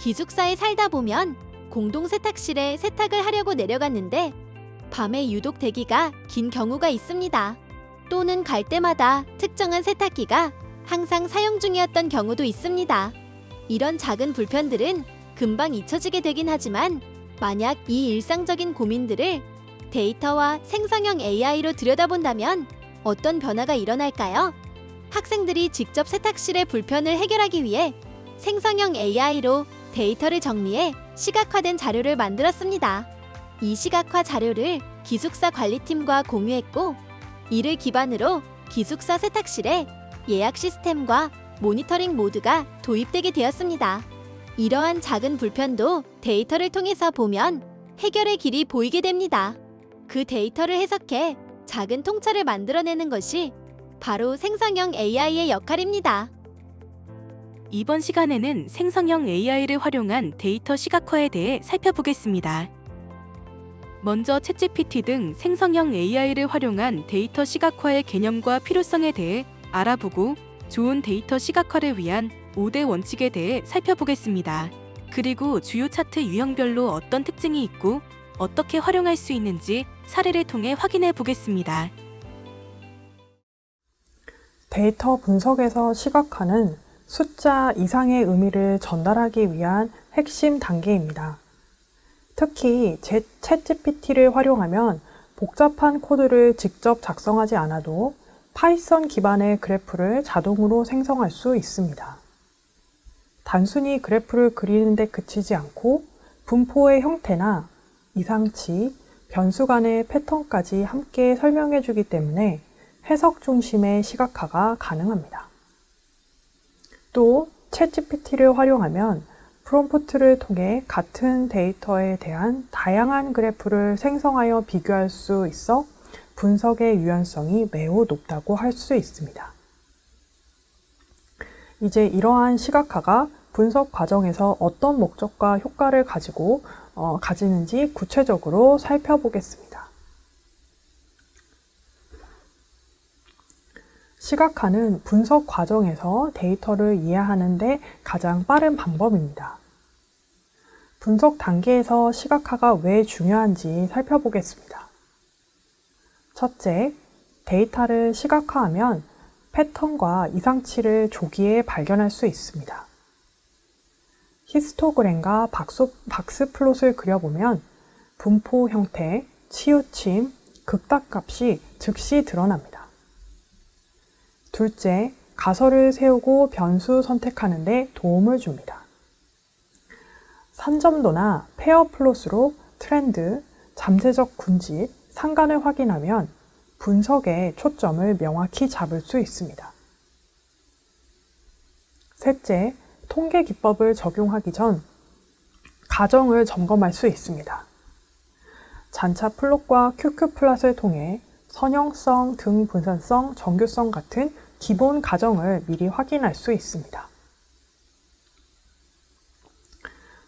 기숙사에 살다 보면 공동 세탁실에 세탁을 하려고 내려갔는데 밤에 유독 대기가 긴 경우가 있습니다. 또는 갈 때마다 특정한 세탁기가 항상 사용 중이었던 경우도 있습니다. 이런 작은 불편들은 금방 잊혀지게 되긴 하지만 만약 이 일상적인 고민들을 데이터와 생성형 AI로 들여다본다면 어떤 변화가 일어날까요? 학생들이 직접 세탁실의 불편을 해결하기 위해 생성형 AI로 데이터를 정리해 시각화된 자료를 만들었습니다. 이 시각화 자료를 기숙사 관리팀과 공유했고, 이를 기반으로 기숙사 세탁실에 예약 시스템과 모니터링 모드가 도입되게 되었습니다. 이러한 작은 불편도 데이터를 통해서 보면 해결의 길이 보이게 됩니다. 그 데이터를 해석해 작은 통찰을 만들어내는 것이 바로 생성형 AI의 역할입니다. 이번 시간에는 생성형 AI를 활용한 데이터 시각화에 대해 살펴보겠습니다. 먼저 챗GPT 등 생성형 AI를 활용한 데이터 시각화의 개념과 필요성에 대해 알아보고 좋은 데이터 시각화를 위한 5대 원칙에 대해 살펴보겠습니다. 그리고 주요 차트 유형별로 어떤 특징이 있고 어떻게 활용할 수 있는지 사례를 통해 확인해 보겠습니다. 데이터 분석에서 시각화는 숫자 이상의 의미를 전달하기 위한 핵심 단계입니다. 특히 챗GPT를 활용하면 복잡한 코드를 직접 작성하지 않아도 파이썬 기반의 그래프를 자동으로 생성할 수 있습니다. 단순히 그래프를 그리는 데 그치지 않고 분포의 형태나 이상치, 변수 간의 패턴까지 함께 설명해 주기 때문에 해석 중심의 시각화가 가능합니다. 또 챗GPT를 활용하면 프롬프트를 통해 같은 데이터에 대한 다양한 그래프를 생성하여 비교할 수 있어 분석의 유연성이 매우 높다고 할 수 있습니다. 이제 이러한 시각화가 분석 과정에서 어떤 목적과 효과를 가지는지 구체적으로 살펴보겠습니다. 시각화는 분석 과정에서 데이터를 이해하는 데 가장 빠른 방법입니다. 분석 단계에서 시각화가 왜 중요한지 살펴보겠습니다. 첫째, 데이터를 시각화하면 패턴과 이상치를 조기에 발견할 수 있습니다. 히스토그램과 박스 플롯을 그려보면 분포 형태, 치우침, 극락값이 즉시 드러납니다. 둘째, 가설을 세우고 변수 선택하는 데 도움을 줍니다. 산점도나 페어 플롯으로 트렌드, 잠재적 군집, 상관을 확인하면 분석의 초점을 명확히 잡을 수 있습니다. 셋째, 통계 기법을 적용하기 전 가정을 점검할 수 있습니다. 잔차 플롯과 QQ 플롯을 통해 선형성, 등 분산성, 정규성 같은 기본 가정을 미리 확인할 수 있습니다.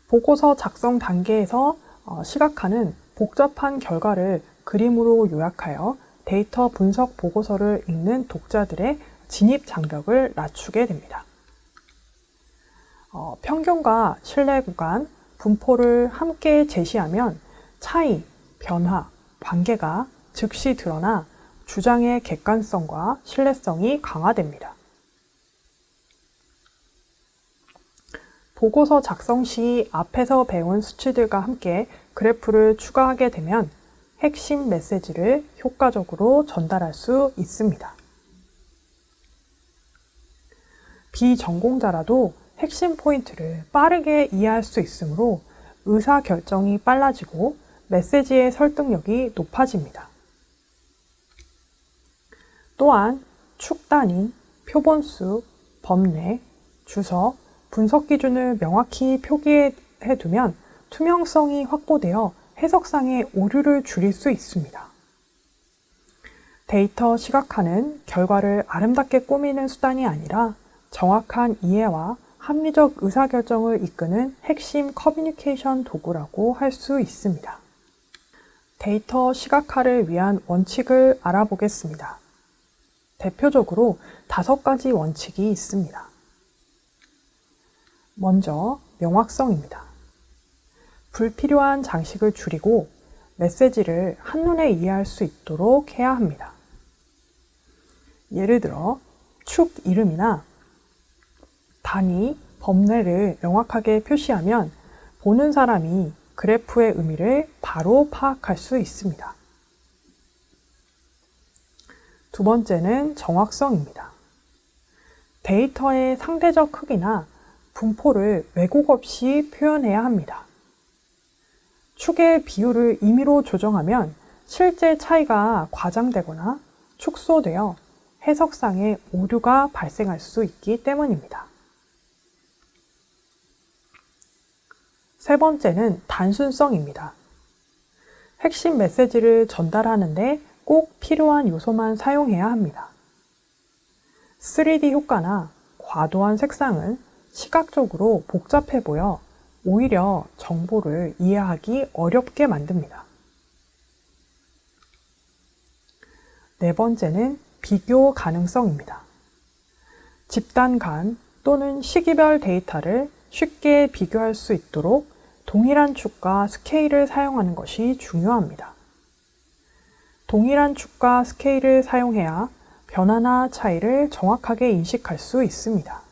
보고서 작성 단계에서 시각화는 복잡한 결과를 그림으로 요약하여 데이터 분석 보고서를 읽는 독자들의 진입 장벽을 낮추게 됩니다. 평균과 신뢰 구간, 분포를 함께 제시하면 차이, 변화, 관계가 즉시 드러나 주장의 객관성과 신뢰성이 강화됩니다. 보고서 작성 시 앞에서 배운 수치들과 함께 그래프를 추가하게 되면 핵심 메시지를 효과적으로 전달할 수 있습니다. 비전공자라도 핵심 포인트를 빠르게 이해할 수 있으므로 의사결정이 빨라지고 메시지의 설득력이 높아집니다. 또한 축 단위, 표본수, 범례, 주석, 분석 기준을 명확히 표기해 두면 투명성이 확보되어 해석상의 오류를 줄일 수 있습니다. 데이터 시각화는 결과를 아름답게 꾸미는 수단이 아니라 정확한 이해와 합리적 의사결정을 이끄는 핵심 커뮤니케이션 도구라고 할 수 있습니다. 데이터 시각화를 위한 원칙을 알아보겠습니다. 대표적으로 5가지 원칙이 있습니다. 먼저 명확성입니다. 불필요한 장식을 줄이고 메시지를 한눈에 이해할 수 있도록 해야 합니다. 예를 들어 축 이름이나 단위, 범례를 명확하게 표시하면 보는 사람이 그래프의 의미를 바로 파악할 수 있습니다. 두 번째는 정확성입니다. 데이터의 상대적 크기나 분포를 왜곡 없이 표현해야 합니다. 축의 비율을 임의로 조정하면 실제 차이가 과장되거나 축소되어 해석상의 오류가 발생할 수 있기 때문입니다. 세 번째는 단순성입니다. 핵심 메시지를 전달하는데 꼭 필요한 요소만 사용해야 합니다. 3D 효과나 과도한 색상은 시각적으로 복잡해 보여 오히려 정보를 이해하기 어렵게 만듭니다. 네 번째는 비교 가능성입니다. 집단 간 또는 시기별 데이터를 쉽게 비교할 수 있도록 동일한 축과 스케일을 사용하는 것이 중요합니다. 동일한 축과 스케일을 사용해야 변화나 차이를 정확하게 인식할 수 있습니다.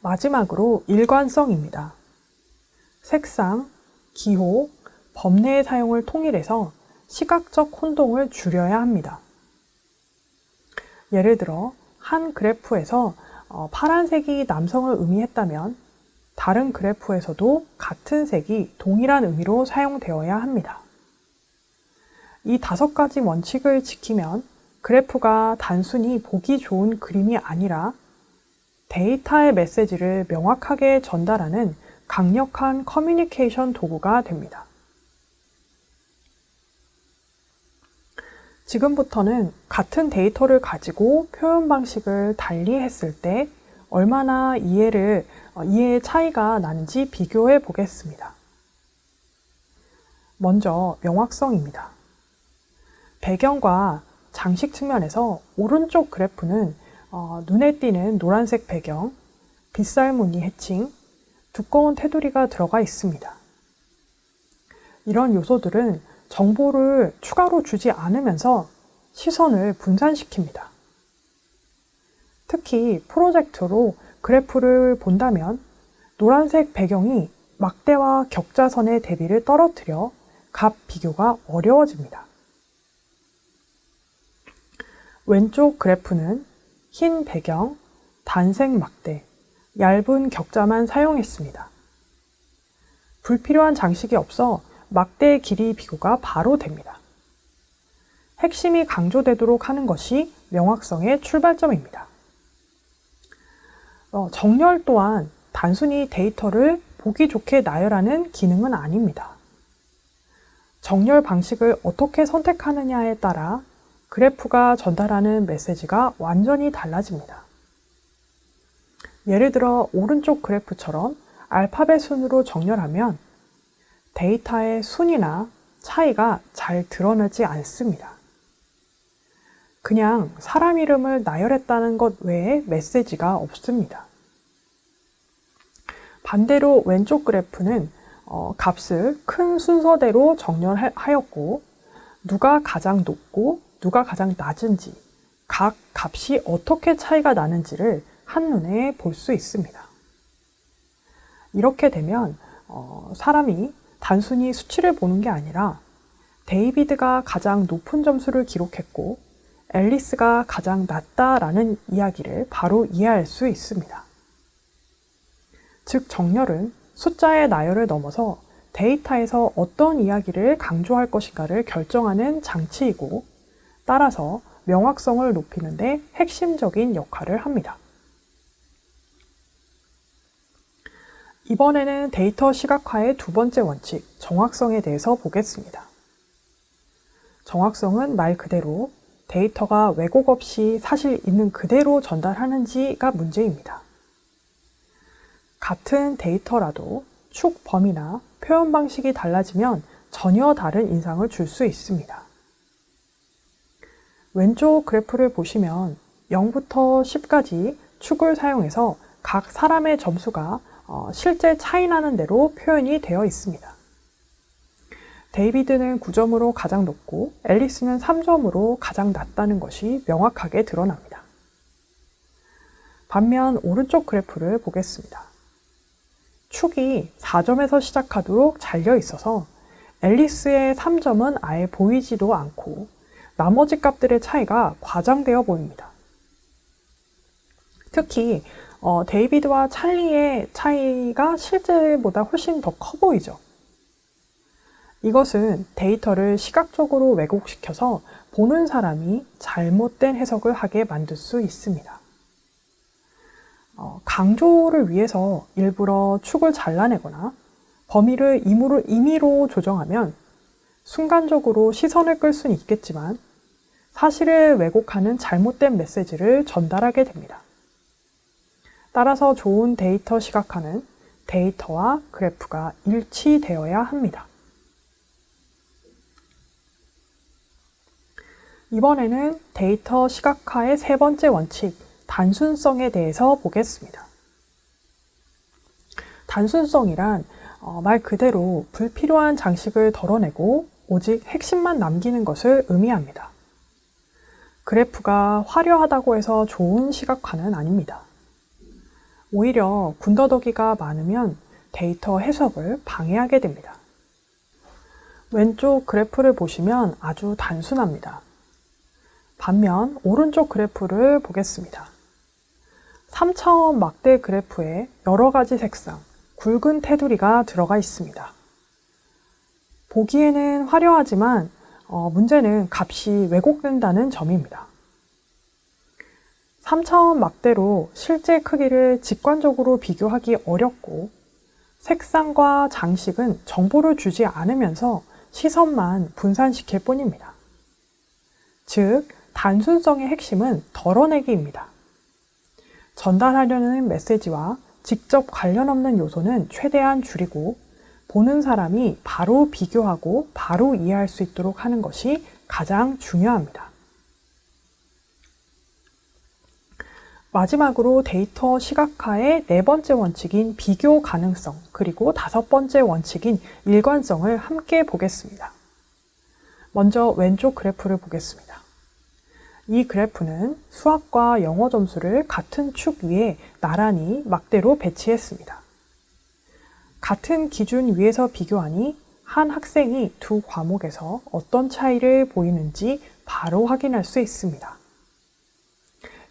마지막으로 일관성입니다. 색상, 기호, 범례의 사용을 통일해서 시각적 혼동을 줄여야 합니다. 예를 들어 한 그래프에서 파란색이 남성을 의미했다면 다른 그래프에서도 같은 색이 동일한 의미로 사용되어야 합니다. 이 5가지 원칙을 지키면 그래프가 단순히 보기 좋은 그림이 아니라 데이터의 메시지를 명확하게 전달하는 강력한 커뮤니케이션 도구가 됩니다. 지금부터는 같은 데이터를 가지고 표현 방식을 달리 했을 때 얼마나 이해의 차이가 나는지 비교해 보겠습니다. 먼저 명확성입니다. 배경과 장식 측면에서 오른쪽 그래프는 눈에 띄는 노란색 배경, 빗살무늬 해칭, 두꺼운 테두리가 들어가 있습니다. 이런 요소들은 정보를 추가로 주지 않으면서 시선을 분산시킵니다. 특히 프로젝터로 그래프를 본다면 노란색 배경이 막대와 격자선의 대비를 떨어뜨려 값 비교가 어려워집니다. 왼쪽 그래프는 흰 배경, 단색 막대, 얇은 격자만 사용했습니다. 불필요한 장식이 없어 막대의 길이 비교가 바로 됩니다. 핵심이 강조되도록 하는 것이 명확성의 출발점입니다. 정렬 또한 단순히 데이터를 보기 좋게 나열하는 기능은 아닙니다. 정렬 방식을 어떻게 선택하느냐에 따라 그래프가 전달하는 메시지가 완전히 달라집니다. 예를 들어 오른쪽 그래프처럼 알파벳 순으로 정렬하면 데이터의 순이나 차이가 잘 드러나지 않습니다. 그냥 사람 이름을 나열했다는 것 외에 메시지가 없습니다. 반대로 왼쪽 그래프는 값을 큰 순서대로 정렬하였고 누가 가장 높고 누가 가장 낮은지, 각 값이 어떻게 차이가 나는지를 한눈에 볼 수 있습니다. 이렇게 되면 사람이 단순히 수치를 보는 게 아니라 데이비드가 가장 높은 점수를 기록했고 앨리스가 가장 낮다라는 이야기를 바로 이해할 수 있습니다. 즉 정렬은 숫자의 나열을 넘어서 데이터에서 어떤 이야기를 강조할 것인가를 결정하는 장치이고 따라서 명확성을 높이는 데 핵심적인 역할을 합니다. 이번에는 데이터 시각화의 두 번째 원칙, 정확성에 대해서 보겠습니다. 정확성은 말 그대로 데이터가 왜곡 없이 사실 있는 그대로 전달하는지가 문제입니다. 같은 데이터라도 축 범위나 표현 방식이 달라지면 전혀 다른 인상을 줄 수 있습니다. 왼쪽 그래프를 보시면 0부터 10까지 축을 사용해서 각 사람의 점수가 실제 차이 나는 대로 표현이 되어 있습니다. 데이비드는 9점으로 가장 높고 앨리스는 3점으로 가장 낮다는 것이 명확하게 드러납니다. 반면 오른쪽 그래프를 보겠습니다. 축이 4점에서 시작하도록 잘려 있어서 앨리스의 3점은 아예 보이지도 않고 나머지 값들의 차이가 과장되어 보입니다. 특히 데이비드와 찰리의 차이가 실제보다 훨씬 더 커 보이죠. 이것은 데이터를 시각적으로 왜곡시켜서 보는 사람이 잘못된 해석을 하게 만들 수 있습니다. 강조를 위해서 일부러 축을 잘라내거나 범위를 임의로 조정하면 순간적으로 시선을 끌 수는 있겠지만 사실을 왜곡하는 잘못된 메시지를 전달하게 됩니다. 따라서 좋은 데이터 시각화는 데이터와 그래프가 일치되어야 합니다. 이번에는 데이터 시각화의 세 번째 원칙, 단순성에 대해서 보겠습니다. 단순성이란 말 그대로 불필요한 장식을 덜어내고 오직 핵심만 남기는 것을 의미합니다. 그래프가 화려하다고 해서 좋은 시각화는 아닙니다. 오히려 군더더기가 많으면 데이터 해석을 방해하게 됩니다. 왼쪽 그래프를 보시면 아주 단순합니다. 반면 오른쪽 그래프를 보겠습니다. 3차원 막대 그래프에 여러 가지 색상, 굵은 테두리가 들어가 있습니다. 보기에는 화려하지만 문제는 값이 왜곡된다는 점입니다. 3차원 막대로 실제 크기를 직관적으로 비교하기 어렵고 색상과 장식은 정보를 주지 않으면서 시선만 분산시킬 뿐입니다. 즉, 단순성의 핵심은 덜어내기입니다. 전달하려는 메시지와 직접 관련 없는 요소는 최대한 줄이고 보는 사람이 바로 비교하고 바로 이해할 수 있도록 하는 것이 가장 중요합니다. 마지막으로 데이터 시각화의 네 번째 원칙인 비교 가능성, 그리고 다섯 번째 원칙인 일관성을 함께 보겠습니다. 먼저 왼쪽 그래프를 보겠습니다. 이 그래프는 수학과 영어 점수를 같은 축 위에 나란히 막대로 배치했습니다. 같은 기준 위에서 비교하니 한 학생이 두 과목에서 어떤 차이를 보이는지 바로 확인할 수 있습니다.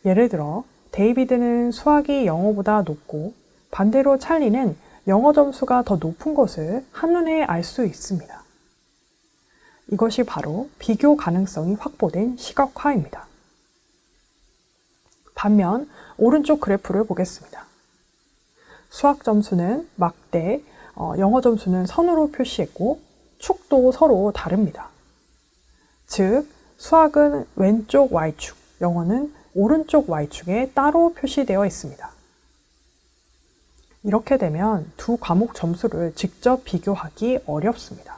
예를 들어 데이비드는 수학이 영어보다 높고 반대로 찰리는 영어 점수가 더 높은 것을 한눈에 알 수 있습니다. 이것이 바로 비교 가능성이 확보된 시각화입니다. 반면 오른쪽 그래프를 보겠습니다. 수학 점수는 막대, 영어 점수는 선으로 표시했고 축도 서로 다릅니다. 즉, 수학은 왼쪽 Y축, 영어는 오른쪽 Y축에 따로 표시되어 있습니다. 이렇게 되면 두 과목 점수를 직접 비교하기 어렵습니다.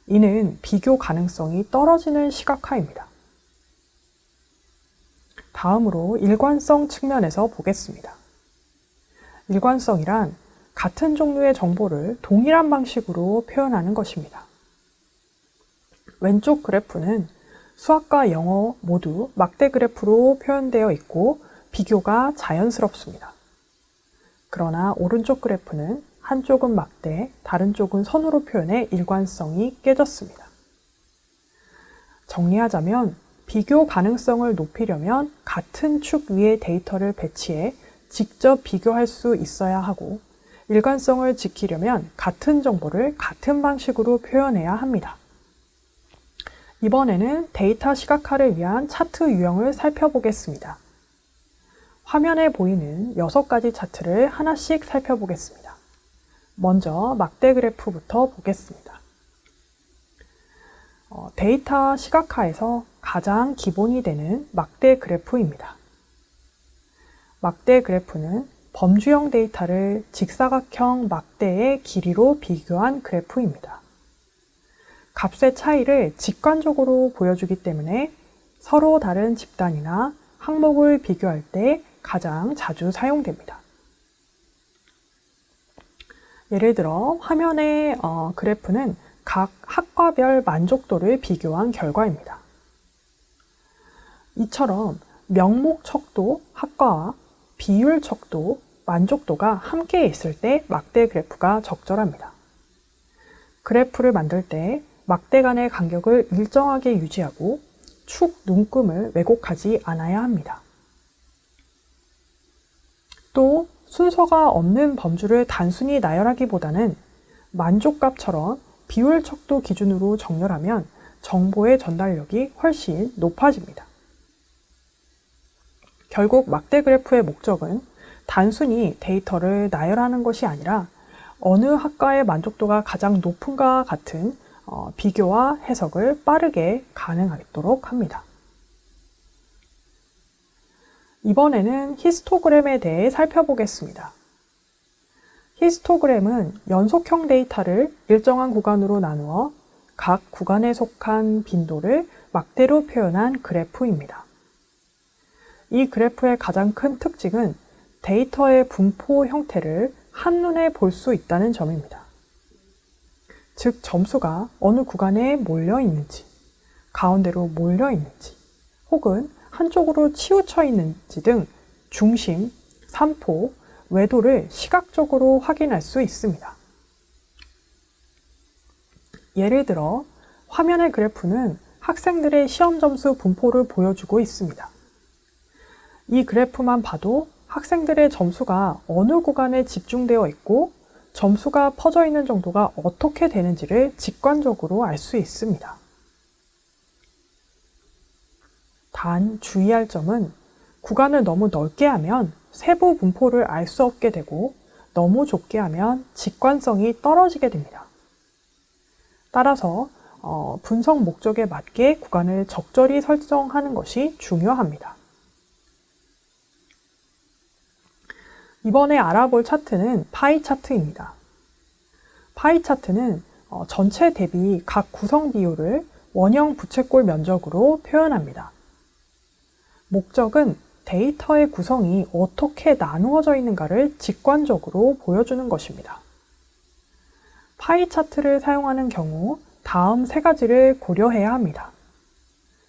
이는 비교 가능성이 떨어지는 시각화입니다. 다음으로 일관성 측면에서 보겠습니다. 일관성이란 같은 종류의 정보를 동일한 방식으로 표현하는 것입니다. 왼쪽 그래프는 수학과 영어 모두 막대 그래프로 표현되어 있고 비교가 자연스럽습니다. 그러나 오른쪽 그래프는 한쪽은 막대, 다른 쪽은 선으로 표현해 일관성이 깨졌습니다. 정리하자면 비교 가능성을 높이려면 같은 축 위에 데이터를 배치해 직접 비교할 수 있어야 하고 일관성을 지키려면 같은 정보를 같은 방식으로 표현해야 합니다. 이번에는 데이터 시각화를 위한 차트 유형을 살펴보겠습니다. 화면에 보이는 6가지 차트를 하나씩 살펴보겠습니다. 먼저 막대 그래프부터 보겠습니다. 데이터 시각화에서 가장 기본이 되는 막대 그래프입니다. 막대 그래프는 범주형 데이터를 직사각형 막대의 길이로 비교한 그래프입니다. 값의 차이를 직관적으로 보여주기 때문에 서로 다른 집단이나 항목을 비교할 때 가장 자주 사용됩니다. 예를 들어 화면의 그래프는 각 학과별 만족도를 비교한 결과입니다. 이처럼 명목 척도, 학과와 비율 척도, 만족도가 함께 있을 때 막대 그래프가 적절합니다. 그래프를 만들 때 막대 간의 간격을 일정하게 유지하고 축 눈금을 왜곡하지 않아야 합니다. 또 순서가 없는 범주를 단순히 나열하기보다는 만족값처럼 비율 척도 기준으로 정렬하면 정보의 전달력이 훨씬 높아집니다. 결국 막대 그래프의 목적은 단순히 데이터를 나열하는 것이 아니라 어느 학과의 만족도가 가장 높은가 같은 비교와 해석을 빠르게 가능하도록 합니다. 이번에는 히스토그램에 대해 살펴보겠습니다. 히스토그램은 연속형 데이터를 일정한 구간으로 나누어 각 구간에 속한 빈도를 막대로 표현한 그래프입니다. 이 그래프의 가장 큰 특징은 데이터의 분포 형태를 한눈에 볼 수 있다는 점입니다. 즉, 점수가 어느 구간에 몰려 있는지, 가운데로 몰려 있는지, 혹은 한쪽으로 치우쳐 있는지 등 중심, 산포, 외도를 시각적으로 확인할 수 있습니다. 예를 들어 화면의 그래프는 학생들의 시험 점수 분포를 보여주고 있습니다. 이 그래프만 봐도 학생들의 점수가 어느 구간에 집중되어 있고 점수가 퍼져 있는 정도가 어떻게 되는지를 직관적으로 알 수 있습니다. 단 주의할 점은 구간을 너무 넓게 하면 세부 분포를 알 수 없게 되고 너무 좁게 하면 직관성이 떨어지게 됩니다. 따라서 분석 목적에 맞게 구간을 적절히 설정하는 것이 중요합니다. 이번에 알아볼 차트는 파이 차트입니다. 파이 차트는 전체 대비 각 구성 비율을 원형 부채꼴 면적으로 표현합니다. 목적은 데이터의 구성이 어떻게 나누어져 있는가를 직관적으로 보여주는 것입니다. 파이 차트를 사용하는 경우 다음 세 가지를 고려해야 합니다.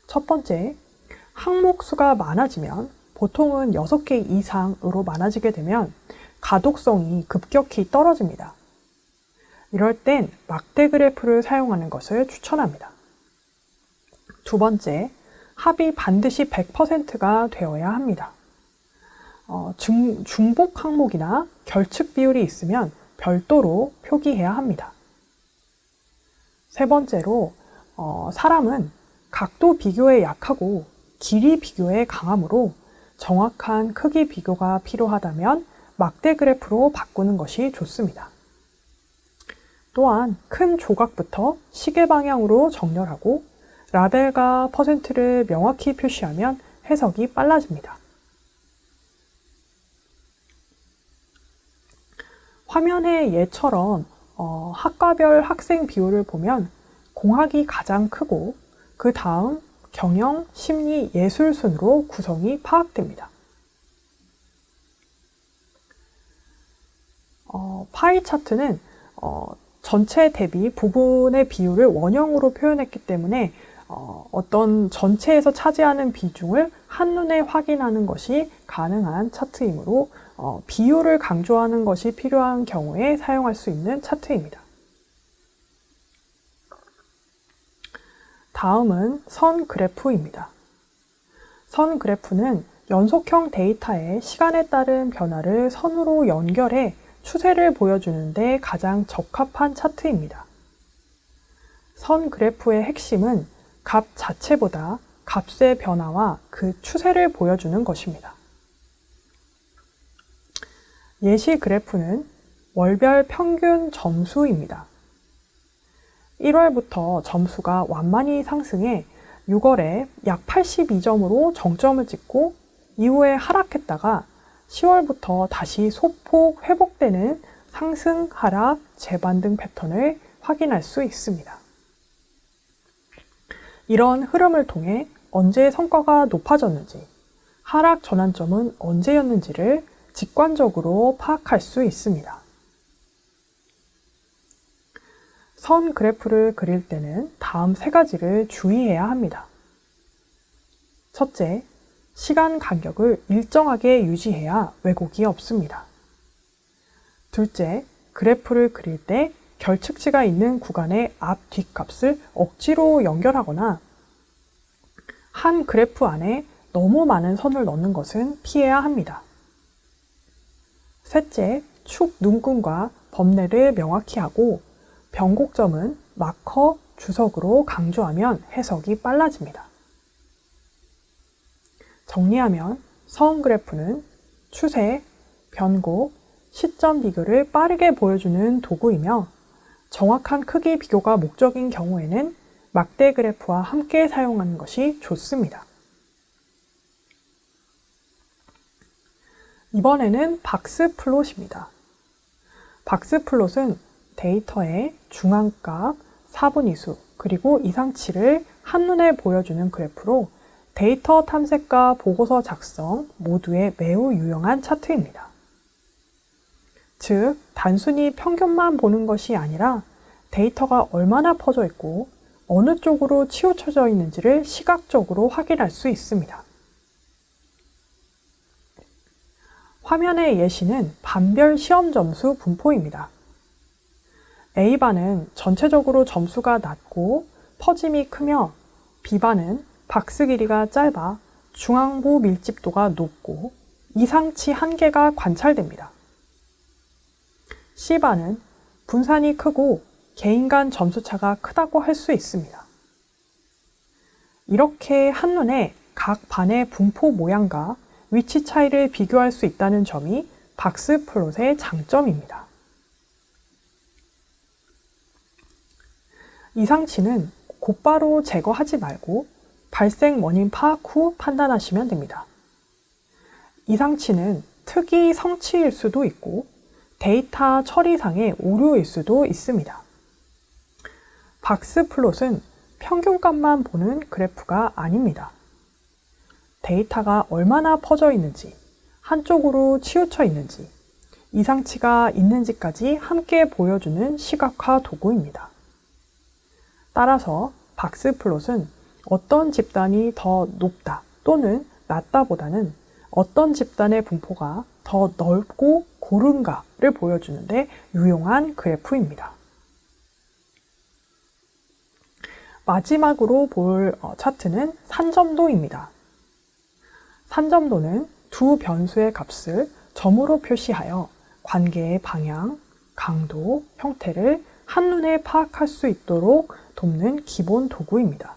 첫 번째, 항목 수가 많아지면 보통은 6개 이상으로 많아지게 되면 가독성이 급격히 떨어집니다. 이럴 땐 막대 그래프를 사용하는 것을 추천합니다. 두 번째, 합이 반드시 100%가 되어야 합니다. 중복 항목이나 결측 비율이 있으면 별도로 표기해야 합니다. 세 번째로, 사람은 각도 비교에 약하고 길이 비교에 강하므로 정확한 크기 비교가 필요하다면 막대 그래프로 바꾸는 것이 좋습니다. 또한 큰 조각부터 시계 방향으로 정렬하고 라벨과 퍼센트를 명확히 표시하면 해석이 빨라집니다. 화면의 예처럼 학과별 학생 비율을 보면 공학이 가장 크고 그 다음 경영, 심리, 예술 순으로 구성이 파악됩니다. 파이 차트는 전체 대비 부분의 비율을 원형으로 표현했기 때문에 어떤 전체에서 차지하는 비중을 한눈에 확인하는 것이 가능한 차트이므로 비율을 강조하는 것이 필요한 경우에 사용할 수 있는 차트입니다. 다음은 선 그래프입니다. 선 그래프는 연속형 데이터의 시간에 따른 변화를 선으로 연결해 추세를 보여주는 데 가장 적합한 차트입니다. 선 그래프의 핵심은 값 자체보다 값의 변화와 그 추세를 보여주는 것입니다. 예시 그래프는 월별 평균 점수입니다. 1월부터 점수가 완만히 상승해 6월에 약 82점으로 정점을 찍고 이후에 하락했다가 10월부터 다시 소폭 회복되는 상승, 하락, 재반등 패턴을 확인할 수 있습니다. 이런 흐름을 통해 언제 성과가 높아졌는지, 하락 전환점은 언제였는지를 직관적으로 파악할 수 있습니다. 선 그래프를 그릴 때는 다음 세 가지를 주의해야 합니다. 첫째, 시간 간격을 일정하게 유지해야 왜곡이 없습니다. 둘째, 그래프를 그릴 때 결측치가 있는 구간의 앞, 뒷 값을 억지로 연결하거나 한 그래프 안에 너무 많은 선을 넣는 것은 피해야 합니다. 셋째, 축 눈금과 범례를 명확히 하고 변곡점은 마커, 주석으로 강조하면 해석이 빨라집니다. 정리하면 선 그래프는 추세, 변곡, 시점 비교를 빠르게 보여주는 도구이며 정확한 크기 비교가 목적인 경우에는 막대 그래프와 함께 사용하는 것이 좋습니다. 이번에는 박스 플롯입니다. 박스 플롯은 데이터의 중앙값, 4분위수, 그리고 이상치를 한눈에 보여주는 그래프로 데이터 탐색과 보고서 작성 모두에 매우 유용한 차트입니다. 즉, 단순히 평균만 보는 것이 아니라 데이터가 얼마나 퍼져 있고 어느 쪽으로 치우쳐져 있는지를 시각적으로 확인할 수 있습니다. 화면의 예시는 반별 시험 점수 분포입니다. A반은 전체적으로 점수가 낮고 퍼짐이 크며 B반은 박스 길이가 짧아 중앙부 밀집도가 높고 이상치 한계가 관찰됩니다. C반은 분산이 크고 개인 간 점수차가 크다고 할 수 있습니다. 이렇게 한눈에 각 반의 분포 모양과 위치 차이를 비교할 수 있다는 점이 박스 플롯의 장점입니다. 이상치는 곧바로 제거하지 말고 발생 원인 파악 후 판단하시면 됩니다. 이상치는 특이 성취일 수도 있고 데이터 처리상의 오류일 수도 있습니다. 박스 플롯은 평균값만 보는 그래프가 아닙니다. 데이터가 얼마나 퍼져 있는지, 한쪽으로 치우쳐 있는지, 이상치가 있는지까지 함께 보여주는 시각화 도구입니다. 따라서 박스 플롯은 어떤 집단이 더 높다 또는 낮다 보다는 어떤 집단의 분포가 더 넓고 고른가를 보여주는데 유용한 그래프입니다. 마지막으로 볼 차트는 산점도입니다. 산점도는 두 변수의 값을 점으로 표시하여 관계의 방향, 강도, 형태를 한눈에 파악할 수 있도록 돕는 기본 도구입니다.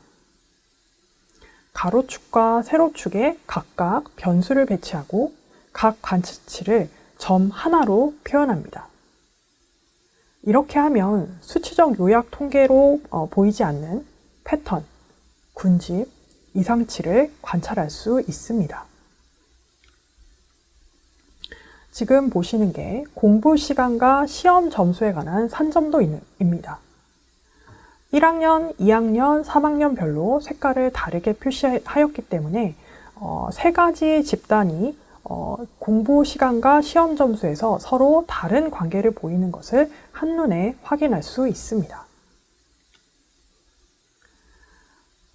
가로축과 세로축에 각각 변수를 배치하고 각 관측치를 점 하나로 표현합니다. 이렇게 하면 수치적 요약 통계로 보이지 않는 패턴, 군집, 이상치를 관찰할 수 있습니다. 지금 보시는 게 공부 시간과 시험 점수에 관한 산점도입니다. 1학년, 2학년, 3학년별로 색깔을 다르게 표시하였기 때문에 세 가지 집단이 공부 시간과 시험 점수에서 서로 다른 관계를 보이는 것을 한눈에 확인할 수 있습니다.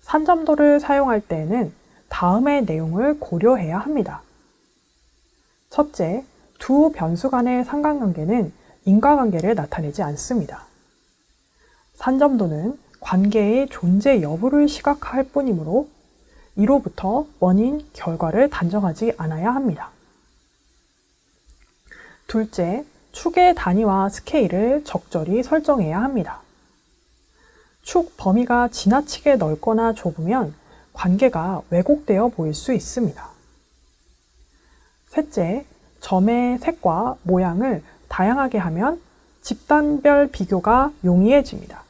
산점도를 사용할 때에는 다음의 내용을 고려해야 합니다. 첫째, 두 변수 간의 상관관계는 인과관계를 나타내지 않습니다. 산점도는 관계의 존재 여부를 시각화할 뿐이므로 이로부터 원인, 결과를 단정하지 않아야 합니다. 둘째, 축의 단위와 스케일을 적절히 설정해야 합니다. 축 범위가 지나치게 넓거나 좁으면 관계가 왜곡되어 보일 수 있습니다. 셋째, 점의 색과 모양을 다양하게 하면 집단별 비교가 용이해집니다.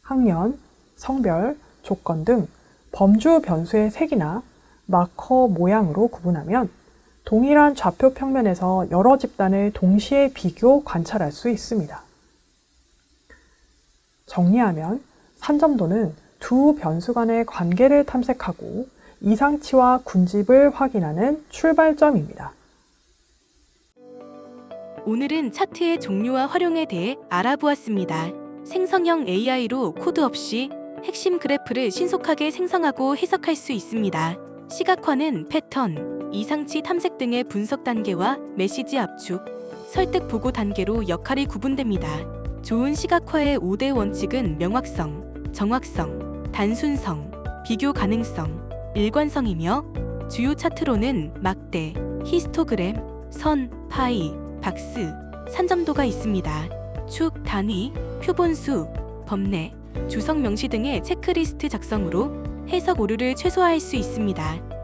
학년, 성별, 조건 등 범주 변수의 색이나 마커 모양으로 구분하면 동일한 좌표 평면에서 여러 집단을 동시에 비교 관찰할 수 있습니다. 정리하면 산점도는 두 변수 간의 관계를 탐색하고 이상치와 군집을 확인하는 출발점입니다. 오늘은 차트의 종류와 활용에 대해 알아보았습니다. 생성형 AI로 코드 없이 핵심 그래프를 신속하게 생성하고 해석할 수 있습니다. 시각화는 패턴, 이상치 탐색 등의 분석 단계와 메시지 압축, 설득 보고 단계로 역할이 구분됩니다. 좋은 시각화의 5대 원칙은 명확성, 정확성, 단순성, 비교 가능성, 일관성이며 주요 차트로는 막대, 히스토그램, 선, 파이, 박스, 산점도가 있습니다. 축, 단위, 표본수, 범례, 주석 명시 등의 체크리스트 작성으로 해석 오류를 최소화할 수 있습니다.